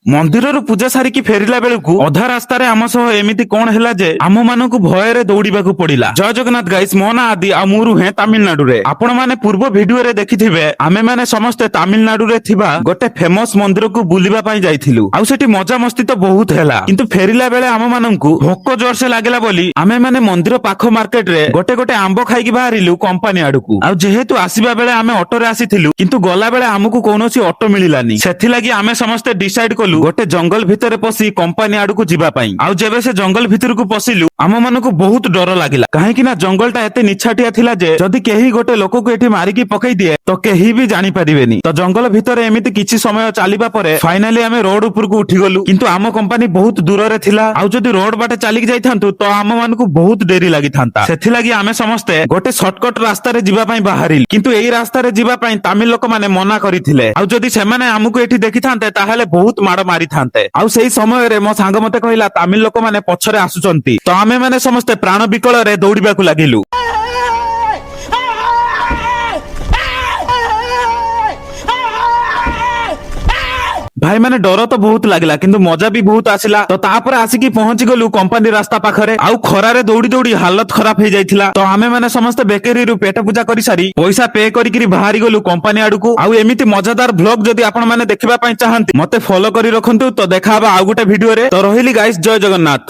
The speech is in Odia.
ମନ୍ଦିରରୁ ପୂଜା ସାରିକି ଫେରିଲା ବେଳକୁ ଅଧା ରାସ୍ତାରେ ଆମ ସହ ଏମିତି କଣ ହେଲା ଯେ ଆମ ମାନଙ୍କୁ ଭୟରେ ଦୌଡିବାକୁ ପଡିଲା। ଜୟ ଜଗନ୍ନାଥ ଗାଇସ୍, ମୋ ନାଁ ଆଦି ଆଉ ମୁଁ ରୁହେ ତାମିଲନାଡୁରେ। ଆପଣ ମାନେ ପୂର୍ବ ଭିଡିଓରେ ଦେଖିଥିବେ ଆମେ ମାନେ ସମସ୍ତେ ତାମିଲନାଡୁରେ ଥିବା ଗୋଟେ ଫେମସ ମନ୍ଦିରକୁ ବୁଲିବା ପାଇଁ ଯାଇଥିଲୁ। ଆଉ ସେଠି ମଜାମସ୍ତି ତ ବହୁତ ହେଲା, କିନ୍ତୁ ଫେରିଲା ବେଳେ ଆମ ମାନଙ୍କୁ ଭୋକ ଜୋରସେ ଲାଗିଲା ବୋଲି ଆମେ ମାନେ ମନ୍ଦିର ପାଖ ମାର୍କେଟରେ ଗୋଟେ ଆମ୍ବ ଖାଇକି ବାହାରିଲୁ କମ୍ପାନୀ ଆଡକୁ। ଆଉ ଯେହେତୁ ଆସିବା ବେଳେ ଆମେ ଅଟୋରେ ଆସିଥିଲୁ, କିନ୍ତୁ ଗଲା ବେଳେ ଆମକୁ କୌଣସି ଅଟୋ ମିଳିଲାନି। ସେଥିଲାଗି ଆମେ ସମସ୍ତେ ଡିସାଇଡ କଲୁ ଗୋଟେ ଜଙ୍ଗଲ ଭିତରେ ପଶି କମ୍ପାନୀ ଆଡକୁ ଯିବା ପାଇଁ। ଆଉ ଯେବେ ସେ ଜଙ୍ଗଲ ଭିତରକୁ ପଶିଲୁ ଆମ ମାନଙ୍କୁ ବହୁତ ଡର ଲାଗିଲା, କାହିଁକି ନା ଜଙ୍ଗଲଟା ଏତେ ନିଛାଟିଆ ଥିଲା ଯେ ଯଦି କେହି ଗୋଟେ ଲୋକକୁ ଏଠି ମାରିକି ପକେଇ ଦିଏ ତ କେହି ବି ଜାଣିପାରିବେନି। ତ ଜଙ୍ଗଲ ଭିତରେ ଏମିତି କିଛି ସମୟ ଚାଲିବା ପରେ ଫାଇନାଲି ଆମେ ରୋଡ ଉପରକୁ ଉଠିଗଲୁ, କିନ୍ତୁ ଆମ କମ୍ପାନୀ ବହୁତ ଦୂରରେ ଥିଲା। ଆଉ ଯଦି ରୋଡ ବାଟେ ଚାଲିକି ଯାଇଥାନ୍ତୁ ତ ଆମ ମାନଙ୍କୁ ବହୁତ ଡେରି ଲାଗିଥାନ୍ତା। ସେଥିଲାଗି ଆମେ ସମସ୍ତେ ଗୋଟେ ସର୍ଟକଟ ରାସ୍ତାରେ ଯିବା ପାଇଁ ବାହାରିଲୁ, କିନ୍ତୁ ଏଇ ରାସ୍ତାରେ ଯିବା ପାଇଁ ତାମିଲ ଲୋକମାନେ ମନା କରିଥିଲେ। ଆଉ ଯଦି ସେମାନେ ଆମକୁ ଏଠି ଦେଖିଥାନ୍ତେ ତାହେଲେ ବହୁତ ମାଡ ମାରିଥାନ୍ତେ। ଆଉ ସେଇ ସମୟରେ ମୋ ସାଙ୍ଗ ମତେ କହିଲା ତାମିଲ ଲୋକମାନେ ପଛରେ ଆସୁଛନ୍ତି। ତ ଆମେ ମାନେ ସମସ୍ତେ ପ୍ରାଣ ବିକଳରେ ଦୌଡିବାକୁ ଲାଗିଲୁ। ଭାଇ ମାନେ ଡର ତ ବହୁତ ଲାଗିଲା, କିନ୍ତୁ ମଜା ବି ବହୁତ ଆସିଲା। ତ ତାପରେ ଆସିକି ପହଞ୍ଚି ଗଲୁ କମ୍ପାନୀ ରାସ୍ତା ପାଖରେ। ଆଉ ଖରାରେ ଦୌଡି ଦୌଡି ହାଲତ ଖରାପ ହେଇଯାଇଥିଲା। ତ ଆମେ ମାନେ ସମସ୍ତେ ବେକେରୀରୁ ପେଟ ପୂଜା କରିସାରି ପଇସା ପେ କରିକି ବାହାରି ଗଲୁ କମ୍ପାନୀ ଆଡକୁ। ଆଉ ଏମିତି ମଜାଦାର ଭ୍ଲଗ ଯଦି ଆପଣ ମାନେ ଦେଖିବା ପାଇଁ ଚାହାନ୍ତି ମତେ ଫଲୋ କରି ରଖନ୍ତୁ। ତ ଦେଖାହବା ଆଉ ଗୋଟେ ଭିଡିଓରେ। ତ ରହିଲି ଗାଇସ୍, ଜୟ ଜଗନ୍ନାଥ।